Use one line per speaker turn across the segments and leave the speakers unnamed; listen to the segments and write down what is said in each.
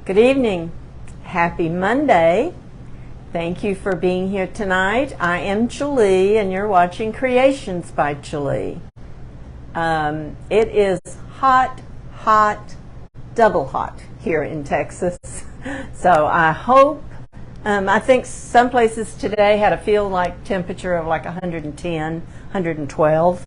Good evening. Happy Monday. Thank you for being here tonight. I am Julie, and you're watching Creations by Julie. It is hot, double hot here in Texas. So I hope, I think some places today had a feel-like temperature of like 110, 112.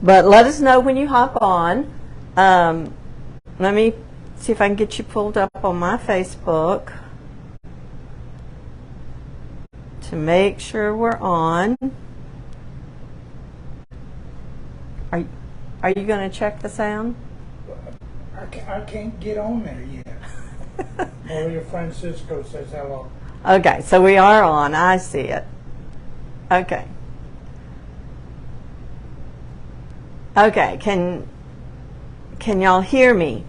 But let us know when you hop on. Let me see if I can get you pulled up on my Facebook to make sure we're on. Are you going to check the sound?
I can't get on there yet. Maria Francisco says hello.
Okay, so we are on. I see it. Okay. Okay, can y'all hear me?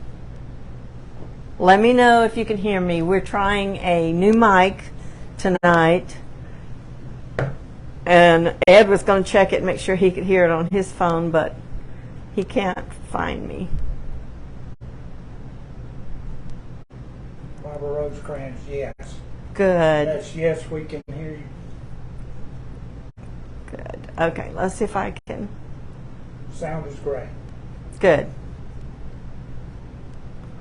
Let me know if you can hear me. We're trying a new mic tonight. And Ed was going to check it and make sure he could hear it on his phone, but he can't find me.
Barbara Rosecrans, yes.
Good.
Yes, we can hear you.
Good. Okay, let's see if I can.
Sound is great.
Good.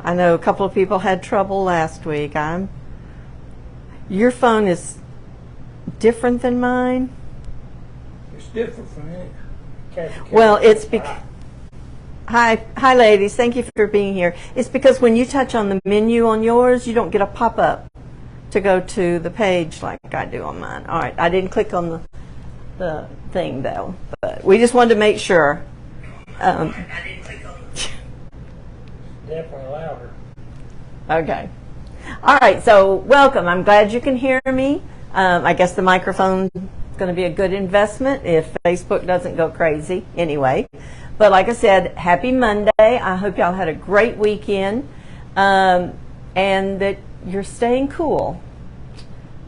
I know a couple of people had trouble last week. Your phone is different than mine.
It's different from it.
Well, it's because. Hi, ladies. Thank you for being here. It's because when you touch on the menu on yours, you don't get a pop-up to go to the page like I do on mine. All right, I didn't click on the thing though, but we just wanted to make sure.
I didn't click on it. Definitely louder.
Okay. All right, so welcome. I'm glad you can hear me. I guess the microphone is going to be a good investment if Facebook doesn't go crazy anyway. But like I said, happy Monday. I hope y'all had a great weekend and that you're staying cool.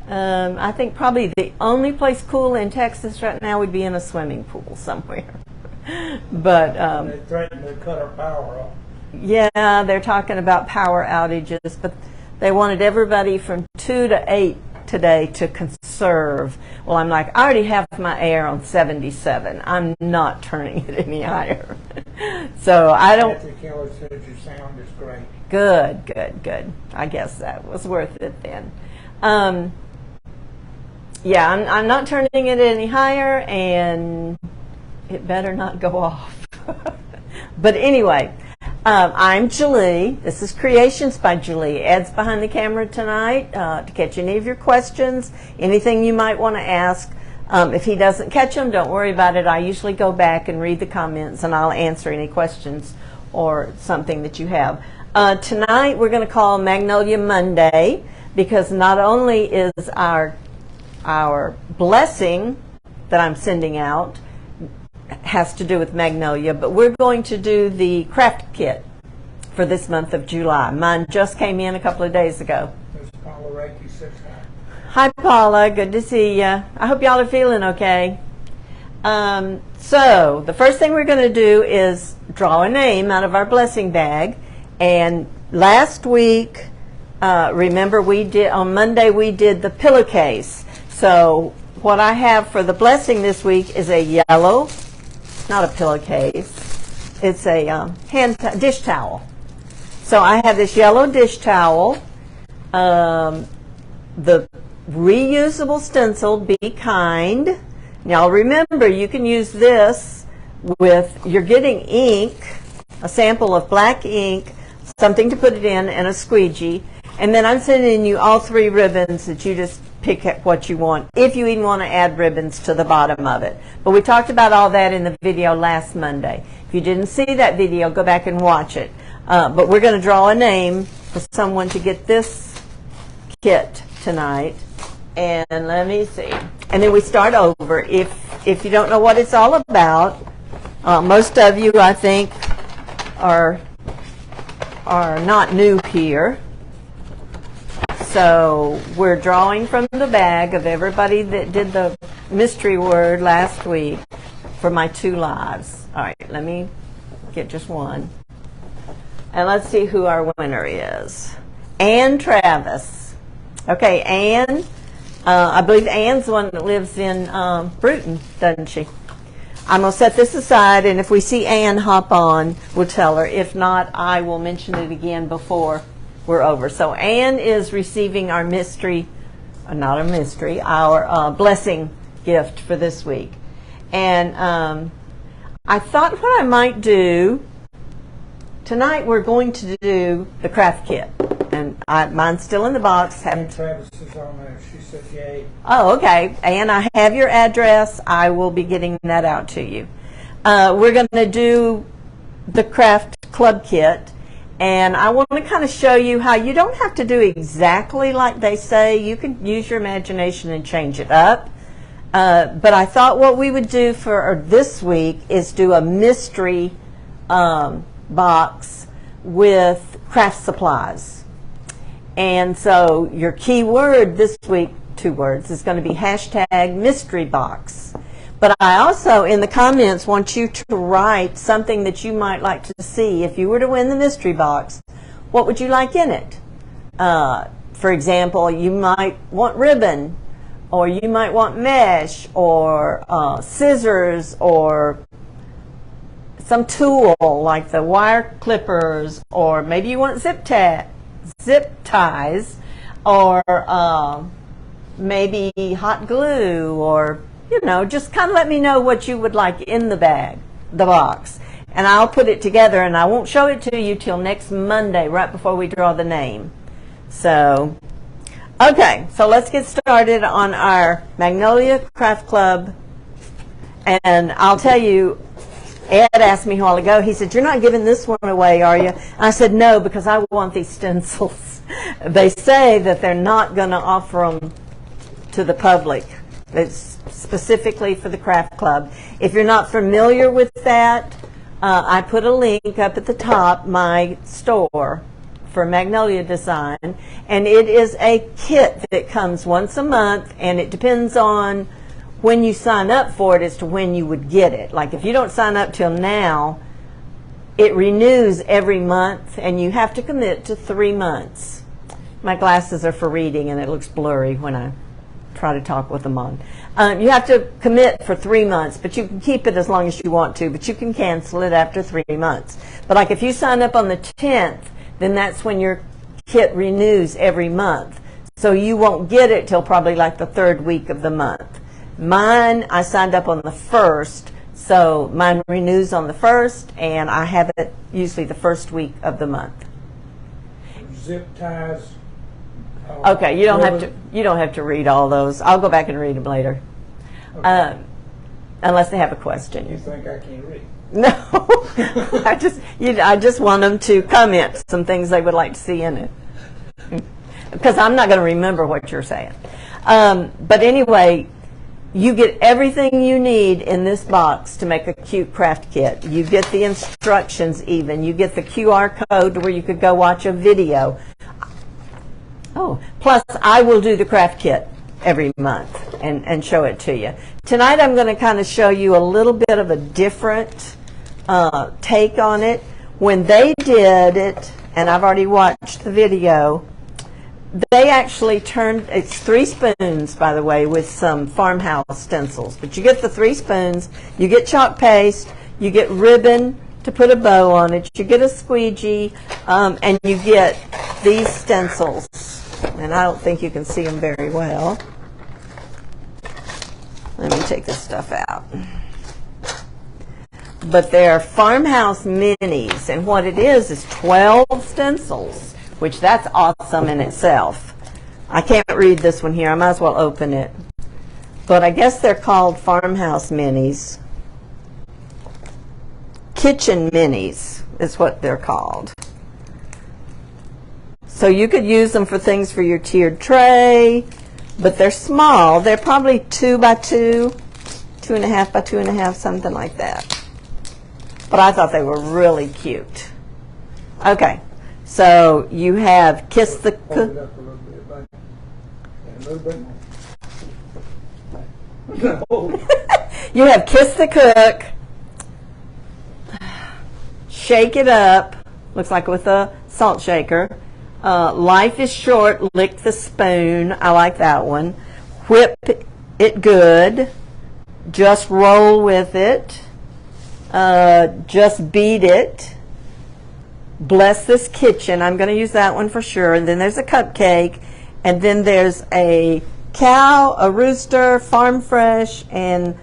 I think probably the only place cool in Texas right now would be in a swimming pool somewhere. But
they threatened to cut our power off.
Yeah, they're talking about power outages, but they wanted everybody from 2 to 8 today to conserve. Well, I'm like, I already have my air on 77. I'm not turning it any higher. So I don't.
Patrick Keller said your sound is great.
Good. I guess that was worth it then. Yeah, I'm not turning it any higher, and it better not go off. But anyway. I'm Julie. This is Creations by Julie. Ed's behind the camera tonight to catch any of your questions, anything you might want to ask. If he doesn't catch them, don't worry about it. I usually go back and read the comments, and I'll answer any questions or something that you have. Tonight, we're going to call Magnolia Monday because not only is our blessing that I'm sending out has to do with Magnolia, but we're going to do the craft kit for this month of July. Mine just came in a couple of days ago.
There's Paula Reiki says
hi, Paula. Good to see you. I hope y'all are feeling okay. So the first thing we're going to do is draw a name out of our blessing bag. And last week, remember on Monday we did the pillowcase. So what I have for the blessing this week is a yellow, not a pillowcase, it's a dish towel. So I have this yellow dish towel, the reusable stencil, Be Kind. Now remember, you can use this you're getting ink, a sample of black ink, something to put it in, and a squeegee. And then I'm sending you all 3 ribbons that you just pick what you want, if you even want to add ribbons to the bottom of it. But we talked about all that in the video last Monday. If you didn't see that video, go back and watch it. But we're going to draw a name for someone to get this kit tonight. And let me see. And then we start over. If you don't know what it's all about, most of you, I think, are not new here. So we're drawing from the bag of everybody that did the mystery word last week for my 2 lives. All right, let me get just one. And let's see who our winner is. Ann Travis. Okay, Ann, I believe Ann's the one that lives in Bruton, doesn't she? I'm going to set this aside, and if we see Ann hop on, we'll tell her. If not, I will mention it again before we're over. So Ann is receiving our mystery, not a mystery, our blessing gift for this week. And I thought what I might do, tonight we're going to do the craft kit. And mine's still in the box.
Travis is on there. She said yay.
Oh, okay. And I have your address. I will be getting that out to you. We're going to do the craft club kit. And I want to kind of show you how you don't have to do exactly like they say. You can use your imagination and change it up. But I thought what we would do for this week is do a mystery box with craft supplies. And so your key word this week, 2 words, is going to be hashtag mystery box. But I also, in the comments, want you to write something that you might like to see. If you were to win the mystery box, what would you like in it? For example, you might want ribbon, or you might want mesh, or scissors, or some tool like the wire clippers, or maybe you want zip ties, or maybe hot glue, or just kind of let me know what you would like in the box, and I'll put it together, and I won't show it to you till next Monday, right before we draw the name. So, okay, so let's get started on our Magnolia Craft Club, and I'll tell you, Ed asked me a while ago, he said, "You're not giving this one away, are you?" And I said, "No, because I want these stencils." They say that they're not going to offer them to the public. It's specifically for the craft club. If you're not familiar with that, I put a link up at the top, my store for Magnolia Design, and it is a kit that comes once a month, and it depends on when you sign up for it as to when you would get it. Like if you don't sign up till now, it renews every month, and you have to commit to 3 months. My glasses are for reading, and it looks blurry when I try to talk with them on. You have to commit for 3 months, but you can keep it as long as you want to, but you can cancel it after 3 months. But like if you sign up on the 10th, then that's when your kit renews every month. So you won't get it till probably like the 3rd week of the month. Mine, I signed up on the 1st, so mine renews on the 1st, and I have it usually the 1st week of the month.
Zip ties.
Okay, you don't have to read all those. I'll go back and read them later,
Okay.
Unless they have a question.
You think I can't read?
No, I just want them to comment some things they would like to see in it, because I'm not going to remember what you're saying. But anyway, you get everything you need in this box to make a cute craft kit. You get the instructions even. You get the QR code where you could go watch a video. Oh, plus I will do the craft kit every month and show it to you. Tonight I'm going to kind of show you a little bit of a different take on it. When they did it, and I've already watched the video, they actually turned, it's 3 spoons, by the way, with some farmhouse stencils. But you get the 3 spoons, you get chalk paste, you get ribbon to put a bow on it, you get a squeegee, and you get these stencils. And I don't think you can see them very well. Let me take this stuff out. But they're farmhouse minis, and what it is 12 stencils, which that's awesome in itself. I can't read this one here. I might as well open it. But I guess they're called farmhouse minis. Kitchen minis is what they're called. So you could use them for things for your tiered tray, but they're small. They're probably 2 by 2, 2.5 by 2.5, something like that. But I thought they were really cute. Okay, so you have Kiss the
Hold it up a little bit, buddy. And a little bit more.
You have Kiss the Cook, Shake It Up, looks like with a salt shaker, Life is short, lick the spoon. I like that one. Whip it good. Just roll with it. Just beat it. Bless this kitchen. I'm going to use that one for sure. And then there's a cupcake. And then there's a cow, a rooster, farm fresh, and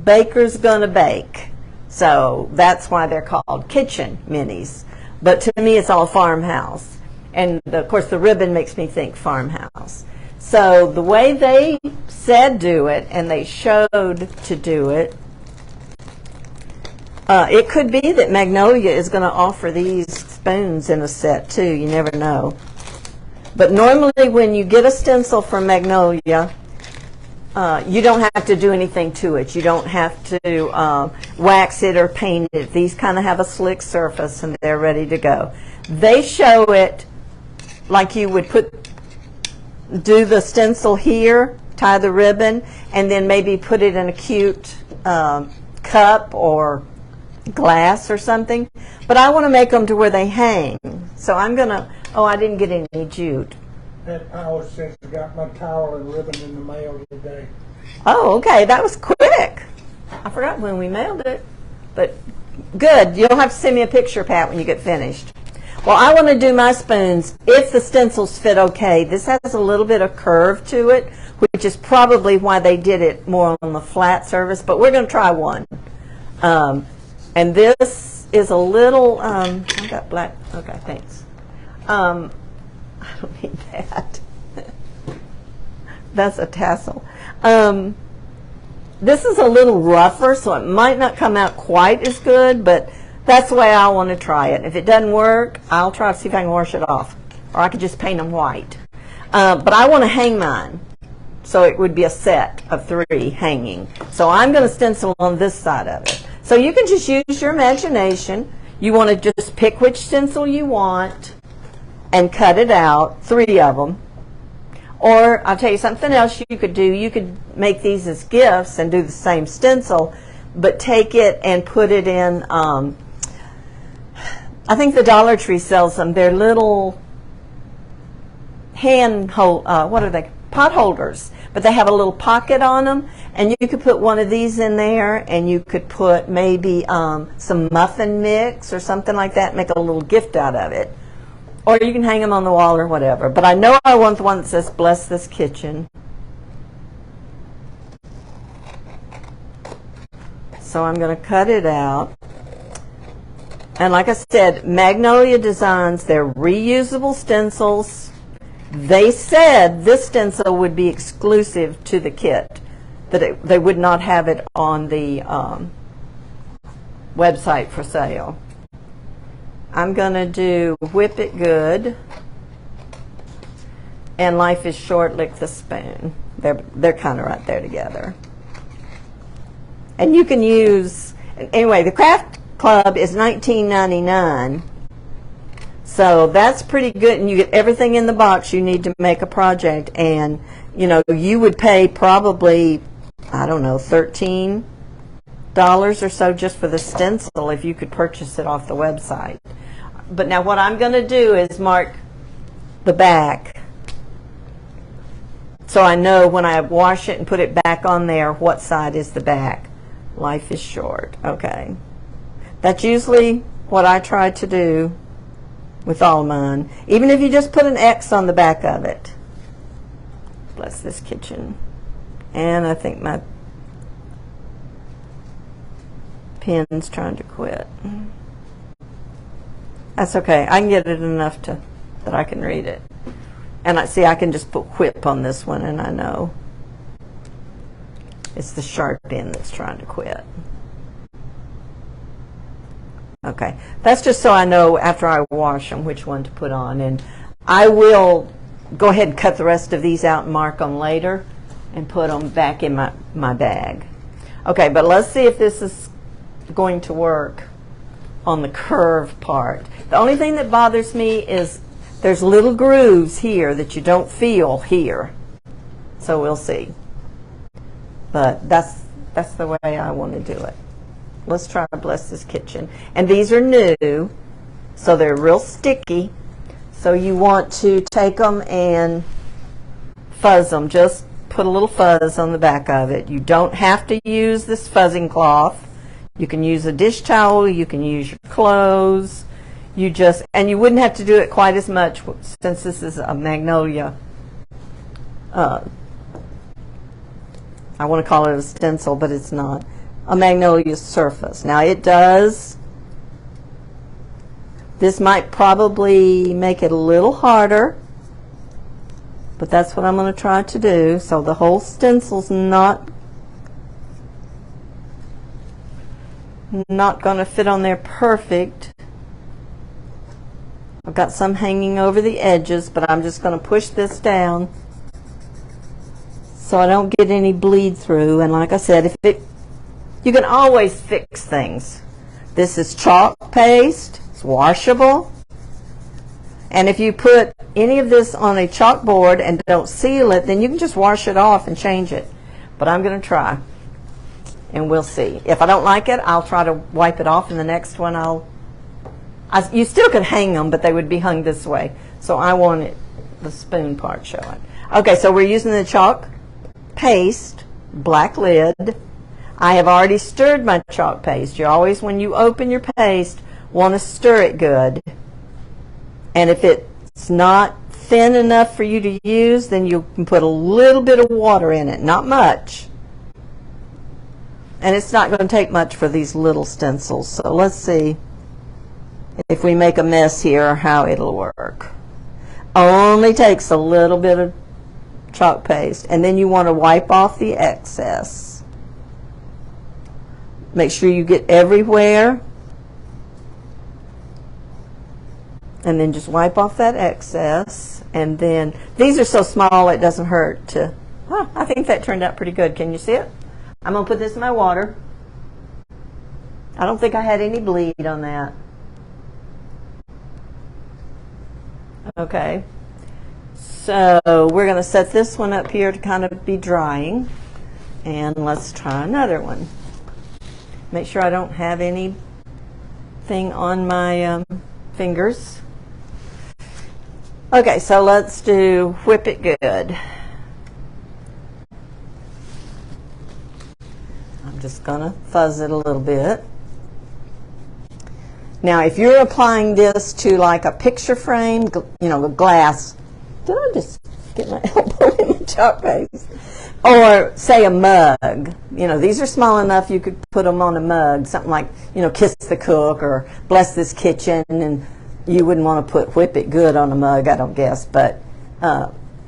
baker's gonna bake. So that's why they're called kitchen minis. But to me, it's all farmhouse. And of course, the ribbon makes me think farmhouse. So the way they said do it, and they showed to do it, it could be that Magnolia is going to offer these spoons in a set too. You never know. But normally when you get a stencil from Magnolia, you don't have to do anything to it. You don't have to wax it or paint it. These kind of have a slick surface and they're ready to go. They show it like you would do the stencil here, tie the ribbon, and then maybe put it in a cute cup or glass or something. But I want to make them to where they hang. So I'm going to, oh, I didn't get any jute.
That power says I got my towel and ribbon in the mail today.
Oh, okay. That was quick. I forgot when we mailed it. But good. You'll have to send me a picture, Pat, when you get finished. Well, I want to do my spoons if the stencils fit okay. This has a little bit of curve to it, which is probably why they did it more on the flat surface. But we're going to try one. And this is a little, I got black. Okay, thanks. I don't need that. That's a tassel. This is a little rougher, so it might not come out quite as good, but that's the way I want to try it. If it doesn't work, I'll try to see if I can wash it off. Or I could just paint them white. But I want to hang mine. So it would be a set of 3 hanging. So I'm going to stencil on this side of it. So you can just use your imagination. You want to just pick which stencil you want and cut it out, 3 of them. Or I'll tell you something else you could do. You could make these as gifts and do the same stencil, but take it and put it in, I think the Dollar Tree sells them. They're little what are they? Pot holders. But they have a little pocket on them, and you could put one of these in there, and you could put maybe some muffin mix or something like that, make a little gift out of it. Or you can hang them on the wall or whatever. But I know I want the one that says, "Bless this kitchen." So I'm going to cut it out. And like I said, Magnolia Designs, they're reusable stencils. They said this stencil would be exclusive to the kit, that they would not have it on the website for sale. I'm going to do Whip It Good and Life is Short, Lick the Spoon. They're kind of right there together. And you can use, anyway, the Craft Club is $19.99. So that's pretty good, and you get everything in the box you need to make a project. And, you know, you would pay probably, I don't know, $13 or so just for the stencil if you could purchase it off the website. But now what I'm going to do is mark the back so I know when I wash it and put it back on there what side is the back. Life is short. Okay. That's usually what I try to do with all mine. Even if you just put an X on the back of it. Bless this kitchen. And I think my pen's trying to quit. That's okay. I can get it enough that I can read it. And I see I can just put whip on this one and I know it's the sharp end that's trying to quit. Okay, that's just so I know after I wash them which one to put on. And I will go ahead and cut the rest of these out and mark them later and put them back in my bag. Okay, but let's see if this is going to work on the curved part. The only thing that bothers me is there's little grooves here that you don't feel here. So we'll see. But that's the way I want to do it. Let's try to Bless this kitchen. And these are new, so they're real sticky. So you want to take them and fuzz them. Just put a little fuzz on the back of it. You don't have to use this fuzzing cloth. You can use a dish towel. You can use your clothes. And you wouldn't have to do it quite as much since this is a Magnolia. I want to call it a stencil, but it's not. A Magnolia surface. Now it does. This might probably make it a little harder, but that's what I'm going to try to do. So the whole stencil's not going to fit on there perfect. I've got some hanging over the edges, but I'm just going to push this down so I don't get any bleed through. And like I said, you can always fix things. This is chalk paste. It's washable. And if you put any of this on a chalkboard and don't seal it, then you can just wash it off and change it. But I'm going to try, and we'll see. If I don't like it, I'll try to wipe it off, and the next one you still could hang them, but they would be hung this way. So I want the spoon part showing. Okay, so we're using the chalk paste, black lid. I have already stirred my chalk paste. You always, when you open your paste, want to stir it good. And if it's not thin enough for you to use, then you can put a little bit of water in it, not much. And it's not going to take much for these little stencils. So let's see if we make a mess here, how it'll work. Only takes a little bit of chalk paste, and then you want to wipe off the excess. Make sure you get everywhere, and then just wipe off that excess. And then these are so small it doesn't hurt to. I think that turned out pretty good. Can you see it? I'm going to put this in my water. I don't think I had any bleed on that. Okay, so we're going to set this one up here to kind of be drying, and let's try another one. Make sure I don't have anything on my fingers. Okay, so let's do Whip It Good. I'm just going to fuzz it a little bit. Now, if you're applying this to like a picture frame, you know, glass, did I just get my elbow in the chalk paste? Or say a mug. You know, these are small enough you could put them on a mug, something like, you know, Kiss the Cook or Bless This Kitchen, and you wouldn't want to put Whip It Good on a mug, I don't guess, but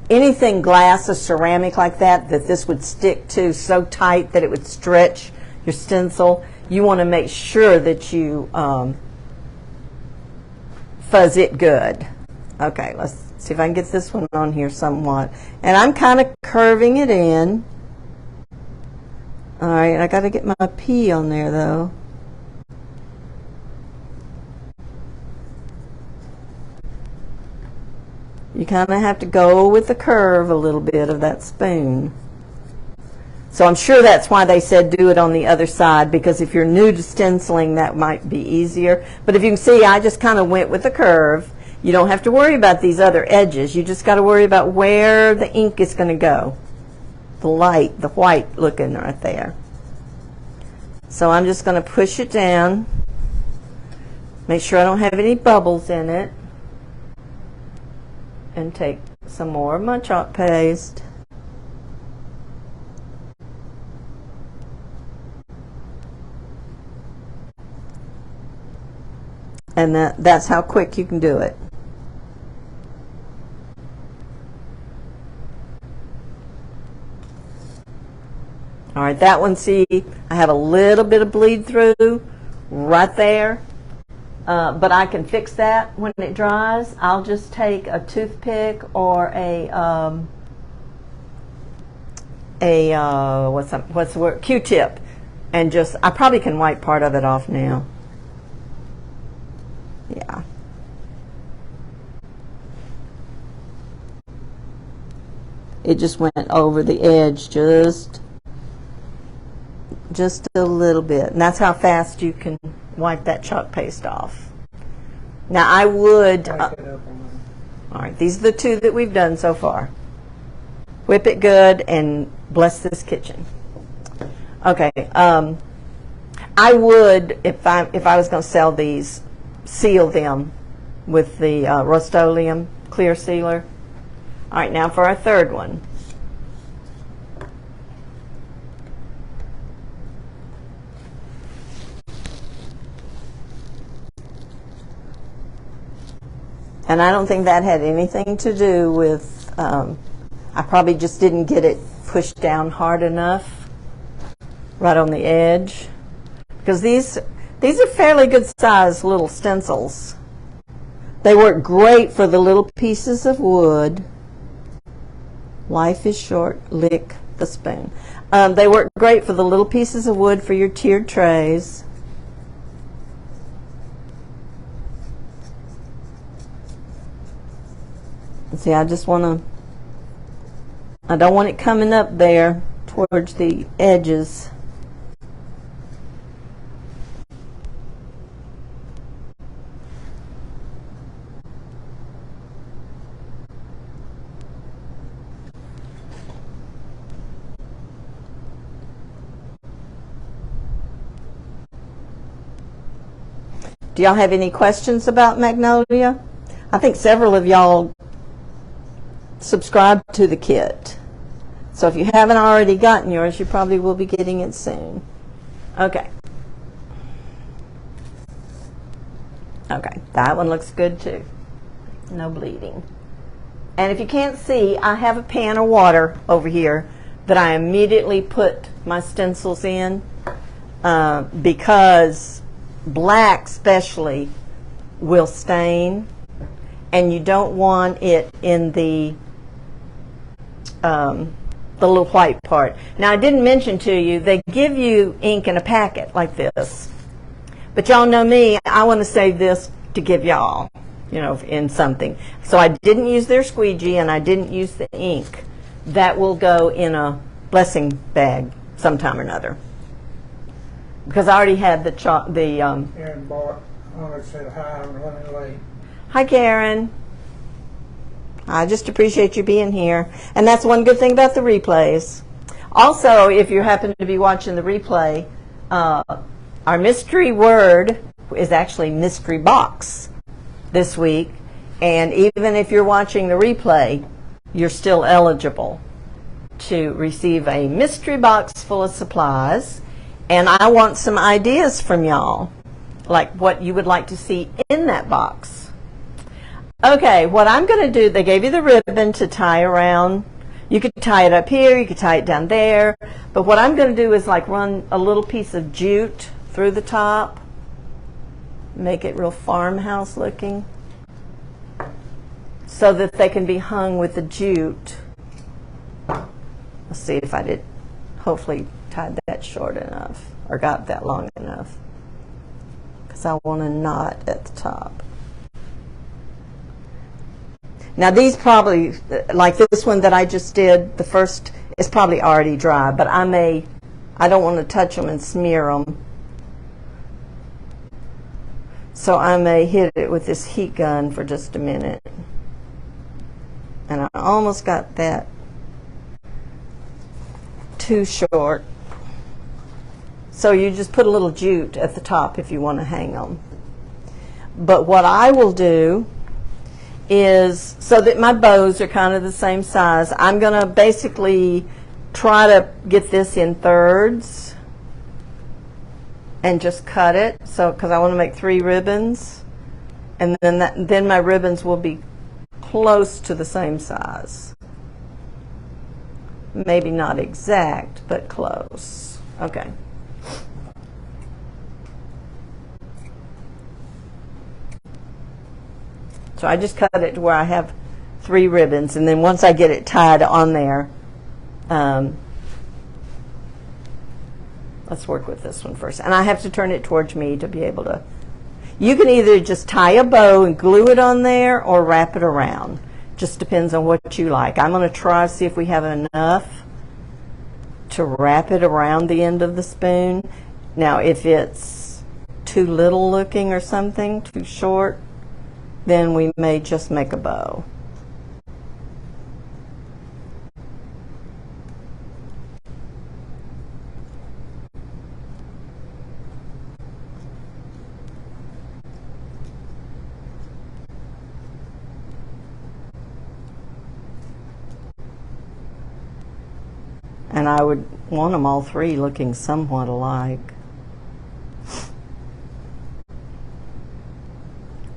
anything glass or ceramic like that this would stick to so tight that it would stretch your stencil, you want to make sure that you fuzz it good. Okay, let's see if I can get this one on here somewhat. And I'm kind of curving it in. All right, I got to get my P on there though. You kind of have to go with the curve a little bit of that spoon. So I'm sure that's why they said do it on the other side, because if you're new to stenciling, that might be easier. But if you can see, I just kind of went with the curve. You don't have to worry about these other edges. You just got to worry about where the ink is going to go. The light, the white looking right there. So I'm just going to push it down. Make sure I don't have any bubbles in it. And take some more of my chalk paste. And that's how quick you can do it. All right, that one, see, I have a little bit of bleed through right there, but I can fix that when it dries. I'll just take a toothpick or what's the word? Q-tip, and I probably can wipe part of it off now. Yeah. It just went over the edge just a little bit. And that's how fast you can wipe that chalk paste off. Now I would, All right, these are the two that we've done so far. Whip it good and bless this kitchen. Okay, I would, if I was going to sell these, seal them with the Rust-Oleum clear sealer. All right, now for our third one. And I don't think that had anything to do with, I probably just didn't get it pushed down hard enough right on the edge. Because these are fairly good sized little stencils. They work great for the little pieces of wood. Life is short, lick the spoon. They work great for the little pieces of wood for your tiered trays. See, I just want to, I don't want it coming up there towards the edges. Do y'all have any questions about Magnolia? I think several of y'all subscribe to the kit. So if you haven't already gotten yours, you probably will be getting it soon. Okay. Okay, that one looks good too. No bleeding. And if you can't see, I have a pan of water over here that I immediately put my stencils in because black especially will stain, and you don't want it in the little white part. Now, I didn't mention to you, they give you ink in a packet like this. But y'all know me, I want to save this to give y'all, you know, in something. So I didn't use their squeegee, and I didn't use the ink. That will go in a blessing bag sometime or another. Because I already had the
Aaron Bart, I want to say hi, I'm running late.
Hi, Karen. I just appreciate you being here. And that's one good thing about the replays. Also, if you happen to be watching the replay, our mystery word is actually mystery box this week. And even if you're watching the replay, you're still eligible to receive a mystery box full of supplies. And I want some ideas from y'all, like what you would like to see in that box. Okay, what I'm going to do, they gave you the ribbon to tie around. You could tie it up here, you could tie it down there. But what I'm going to do is like run a little piece of jute through the top. Make it real farmhouse looking. So that they can be hung with the jute. Let's see if I did, hopefully tied that short enough or got that long enough. Because I want a knot at the top. Now these probably, like this one that I just did, the first is probably already dry, but I don't want to touch them and smear them. So I may hit it with this heat gun for just a minute. And I almost got that too short. So you just put a little jute at the top if you want to hang them. But what I will do is, so that my bows are kind of the same size, I'm going to basically try to get this in thirds and just cut it, so because I want to make 3 ribbons, and then my ribbons will be close to the same size. Maybe not exact, but close. Okay. So I just cut it to where I have 3 ribbons, and then once I get it tied on there, let's work with this one first. And I have to turn it towards me to be able to, you can either just tie a bow and glue it on there or wrap it around. Just depends on what you like. I'm going to try to see if we have enough to wrap it around the end of the spoon. Now if it's too little looking or something, too short, then we may just make a bow. And I would want them all three looking somewhat alike.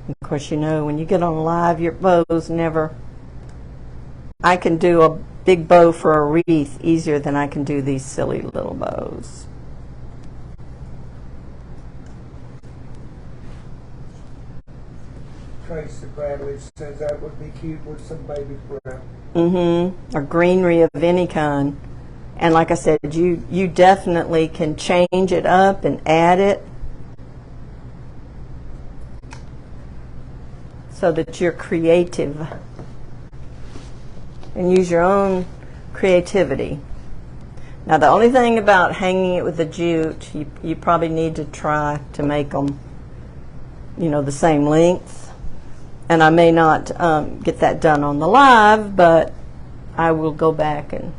Of course, you know, when you get on live, your bows never... I can do a big bow for a wreath easier than I can do these silly little bows.
Tracy Bradley says that would be cute with some baby breath.
Or greenery of any kind. And like I said, you definitely can change it up and add it so that you're creative and use your own creativity. Now, the only thing about hanging it with a jute, you probably need to try to make them, you know, the same length. And I may not get that done on the live, but I will go back and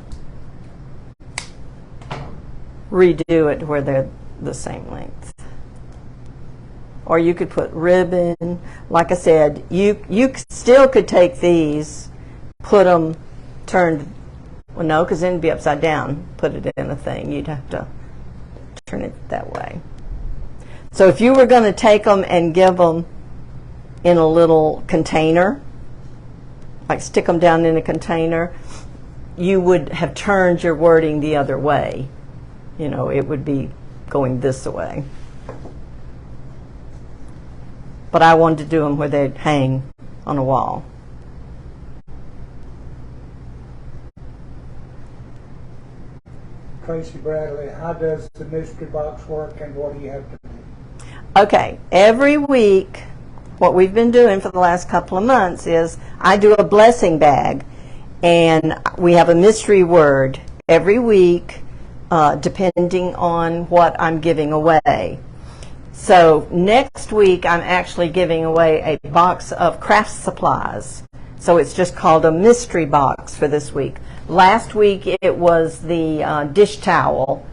redo it where they're the same length. Or you could put ribbon. Like I said, you still could take these, put them turned, well, no, because then it'd be upside down. Put it in a thing. You'd have to turn it that way. So if you were going to take them and give them in a little container, like stick them down in a container, you would have turned your wording the other way. You know, it would be going this way. But I wanted to do them where they'd hang on a wall.
Tracy Bradley, how does the mystery box work and what do you have to do?
Okay, every week, what we've been doing for the last couple of months is I do a blessing bag, and we have a mystery word every week, depending on what I'm giving away. So next week, I'm actually giving away a box of craft supplies. So it's just called a mystery box for this week. Last week, it was the dish towel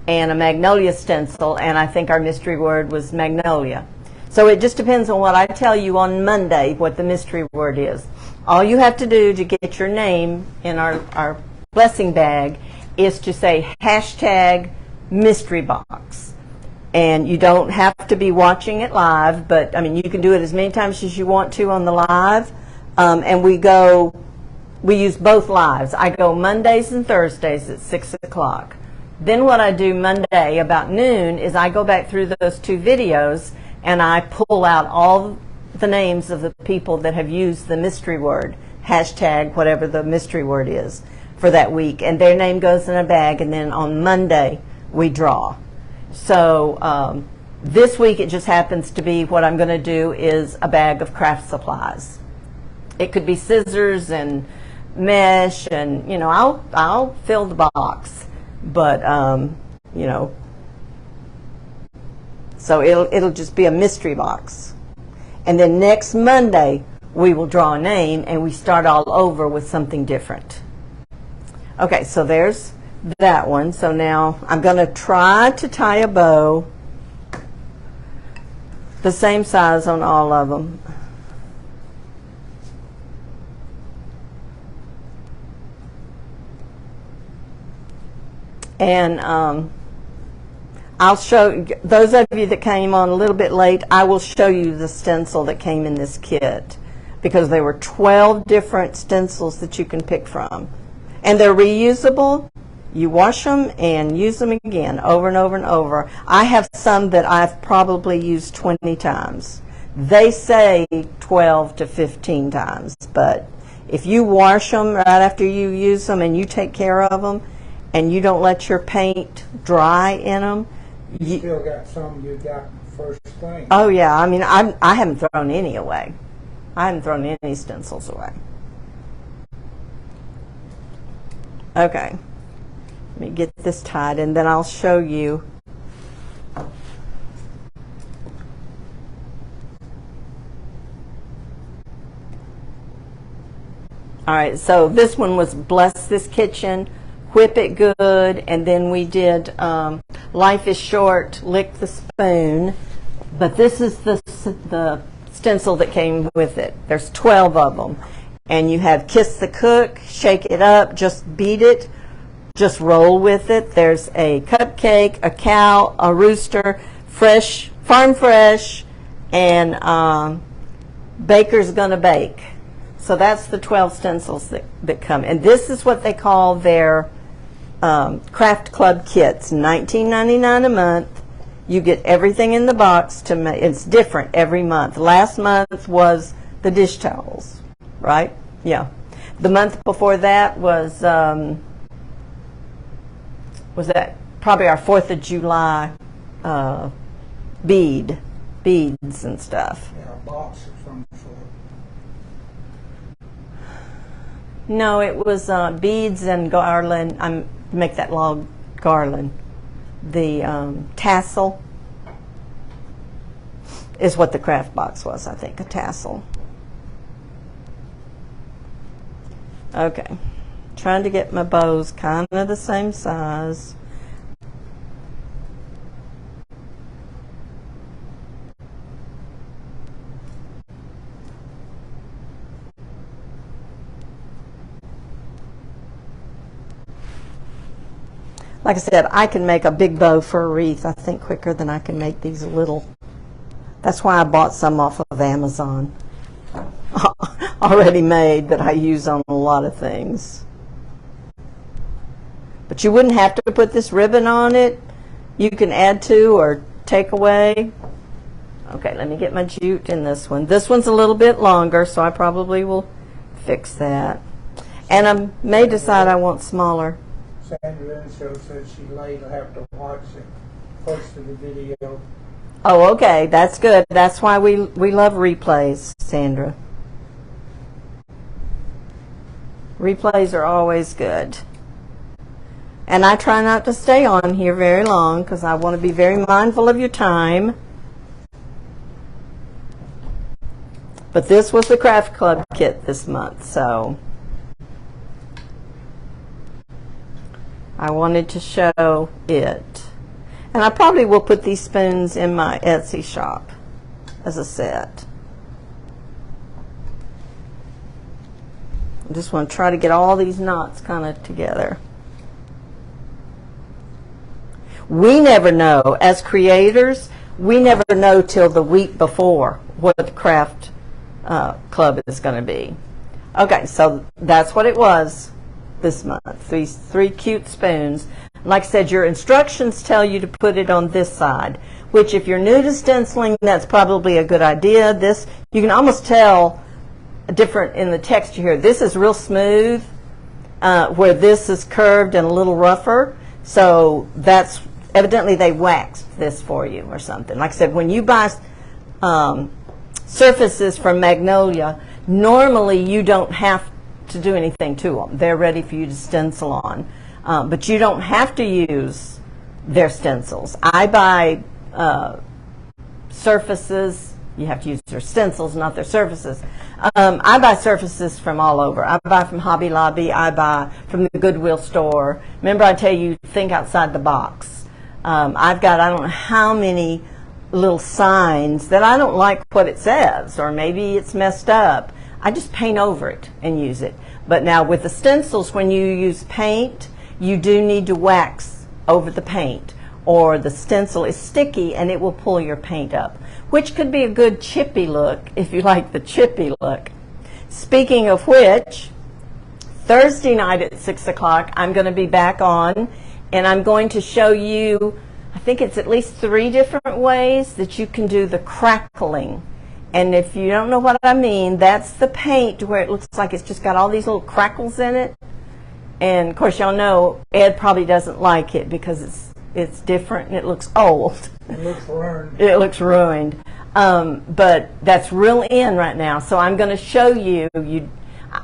and a Magnolia stencil, and I think our mystery word was Magnolia. So it just depends on what I tell you on Monday, what the mystery word is. All you have to do to get your name in our blessing bag is to say hashtag mystery box. And you don't have to be watching it live, but I mean, you can do it as many times as you want to on the live. And we use both lives. I go Mondays and Thursdays at 6 o'clock. Then what I do Monday about noon is I go back through those two videos and I pull out all the names of the people that have used the mystery word, hashtag whatever the mystery word is for that week. And their name goes in a bag, and then on Monday we draw. So this week it just happens to be what I'm going to do is a bag of craft supplies. It could be scissors and mesh, and you know, I'll fill the box, but you know, so it'll just be a mystery box. And then next Monday we will draw a name and we start all over with something different. Okay, so there's that one. So now I'm going to try to tie a bow the same size on all of them. And I'll show those of you that came on a little bit late, I will show you the stencil that came in this kit, because there were 12 different stencils that you can pick from. And they're reusable. You wash them and use them again over and over and over. I have some that I've probably used 20 times. They say 12 to 15 times, but if you wash them right after you use them and you take care of them, and you don't let your paint dry in them.
You still got some you got first thing.
Oh yeah, I mean, I haven't thrown any away. I haven't thrown any stencils away. Okay, let me get this tied and then I'll show you. All right, so this one was Bless This Kitchen, Whip It Good, and then we did Life is Short, Lick the Spoon. But this is the stencil that came with it. There's 12 of them. And you have Kiss the Cook, Shake It Up, Just Beat It, just roll with it. There's a cupcake, a cow, a rooster, fresh, farm fresh, and baker's gonna bake. So that's the 12 stencils that come. And this is what they call their craft club kits. $19.99 a month. You get everything in the box to make. It's different every month. Last month was the dish towels, right? Yeah. The month before that was that probably our 4th of July beads and stuff.
Yeah, a box of some sort.
No, it was beads and garland. Make that log garland. The tassel is what the craft box was, I think, a tassel. Okay, trying to get my bows kind of the same size. Like I said, I can make a big bow for a wreath, I think, quicker than I can make these little. That's why I bought some off of Amazon. Already made that I use on a lot of things. But you wouldn't have to put this ribbon on it. You can add to or take away. Okay, let me get my jute in this one. This one's a little bit longer, so I probably will fix that. And I may decide I want smaller.
Sandra Inshow said she later have to watch the first of the video.
Oh, okay, that's good. That's why we love replays, Sandra. Replays are always good. And I try not to stay on here very long because I want to be very mindful of your time. But this was the Craft Club kit this month, so I wanted to show it. And I probably will put these spoons in my Etsy shop as a set. I just want to try to get all these knots kind of together. We never know, as creators, we never know till the week before what the craft club is going to be. Okay, so that's what it was this month. These 3 cute spoons. Like I said, your instructions tell you to put it on this side, which if you're new to stenciling, that's probably a good idea. This, you can almost tell different in the texture here. This is real smooth, where this is curved and a little rougher. So that's evidently they waxed this for you or something. Like I said, when you buy surfaces from Magnolia, normally you don't have to do anything to them. They're ready for you to stencil on. But you don't have to use their stencils. I buy surfaces. You have to use their stencils, not their surfaces. I buy surfaces from all over. I buy from Hobby Lobby. I buy from the Goodwill store. Remember, I tell you, think outside the box. I've got, I don't know how many little signs that I don't like what it says, or maybe it's messed up. I just paint over it and use it. But now with the stencils, when you use paint, you do need to wax over the paint, or the stencil is sticky and it will pull your paint up, which could be a good chippy look if you like the chippy look. Speaking of which, Thursday night at 6 o'clock, I'm going to be back on, and I'm going to show you, I think it's at least 3 different ways that you can do the crackling. And if you don't know what I mean, that's the paint where it looks like it's just got all these little crackles in it. And of course, y'all know Ed probably doesn't like it because it's different and it looks old.
It looks ruined.
It looks ruined. But that's real in right now. So I'm going to show you.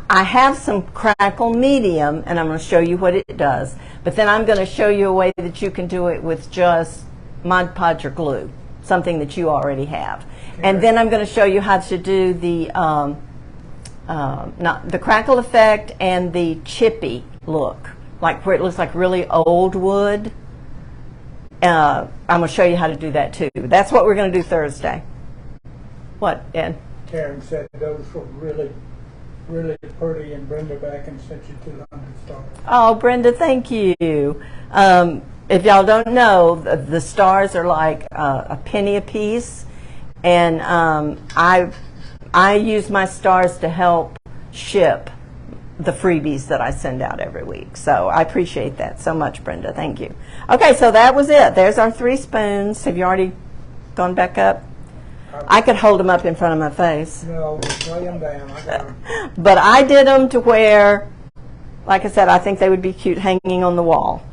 I have some crackle medium, and I'm going to show you what it does. But then I'm going to show you a way that you can do it with just Mod Podge or glue, something that you already have. And then I'm going to show you how to do the crackle effect and the chippy look, like where it looks like really old wood. I'm going to show you how to do that too. That's what we're going to do Thursday. What, Ed?
Karen said those were really, really pretty, and Brenda back and sent you $200 stars.
Oh, Brenda, thank you. If y'all don't know, the stars are like a penny a piece, and I use my stars to help ship the freebies that I send out every week. So I appreciate that so much, Brenda. Thank you. Okay, so that was it. There's our 3 spoons. Have you already gone back up? I could hold them up in front of my face.
No, lay them down. I got them.
But I did them to where, like I said, I think they would be cute hanging on the wall.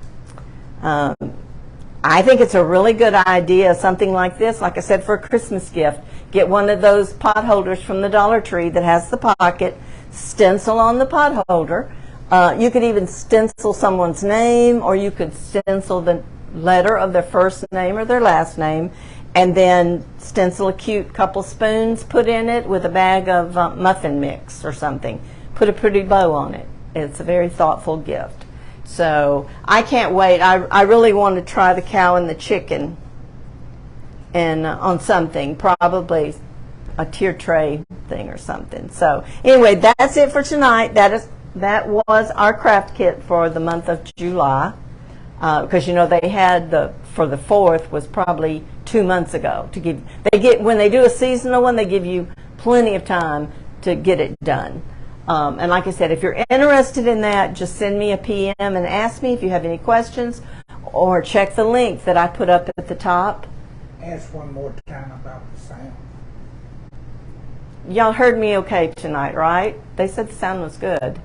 I think it's a really good idea, something like this, like I said, for a Christmas gift. Get one of those pot holders from the Dollar Tree that has the pocket, stencil on the pot holder. You could even stencil someone's name, or you could stencil the letter of their first name or their last name, and then stencil a cute couple spoons, put in it with a bag of muffin mix or something. Put a pretty bow on it. It's a very thoughtful gift. So I can't wait. I really want to try the cow and the chicken and on something, probably a tier tray thing or something. So anyway, that's it for tonight. That was our craft kit for the month of July, because you know they had for the 4th was probably 2 months ago to give. When they do a seasonal one, they give you plenty of time to get it done. And like I said, if you're interested in that, just send me a PM and ask me if you have any questions, or check the link that I put up at the top.
Ask one more time about the sound.
Y'all heard me okay tonight, right? They said the sound was good.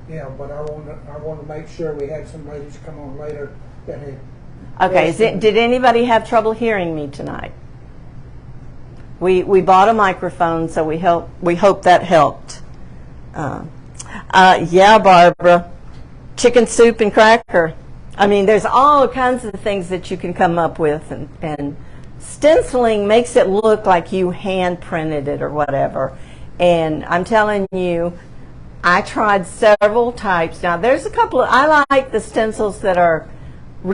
Yeah, but I want to make sure we had some ladies come on later that had.
Okay, did anybody have trouble hearing me tonight? We bought a microphone, so we hope that helped. Yeah, Barbara, chicken soup and cracker. I mean, there's all kinds of things that you can come up with, and stenciling makes it look like you hand printed it or whatever. And I'm telling you, I tried several types. Now, there's a couple I like the stencils that are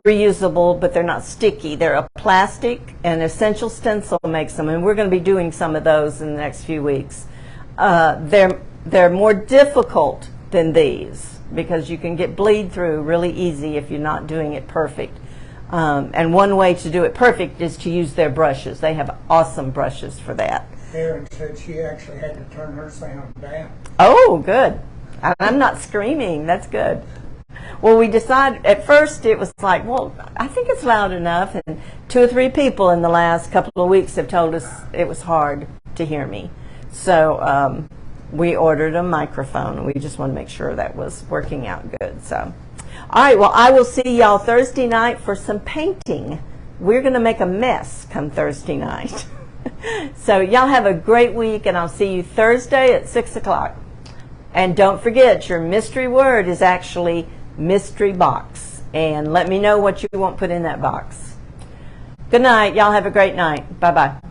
reusable, but they're not sticky. They're a plastic, and Essential Stencil makes them, and we're going to be doing some of those in the next few weeks. They're more difficult than these because you can get bleed through really easy if you're not doing it perfect. And one way to do it perfect is to use their brushes. They have awesome brushes for that.
Erin said she actually had to turn her sound down.
Oh, good. I'm not screaming. That's good. Well, we decided, at first it was like, well, I think it's loud enough. And 2 or 3 people in the last couple of weeks have told us it was hard to hear me. So we ordered a microphone, and we just want to make sure that was working out good. So, all right, well, I will see y'all Thursday night for some painting. We're going to make a mess come Thursday night. So y'all have a great week, and I'll see you Thursday at 6 o'clock. And don't forget, your mystery word is actually mystery box. And let me know what you want put in that box. Good night. Y'all have a great night. Bye-bye.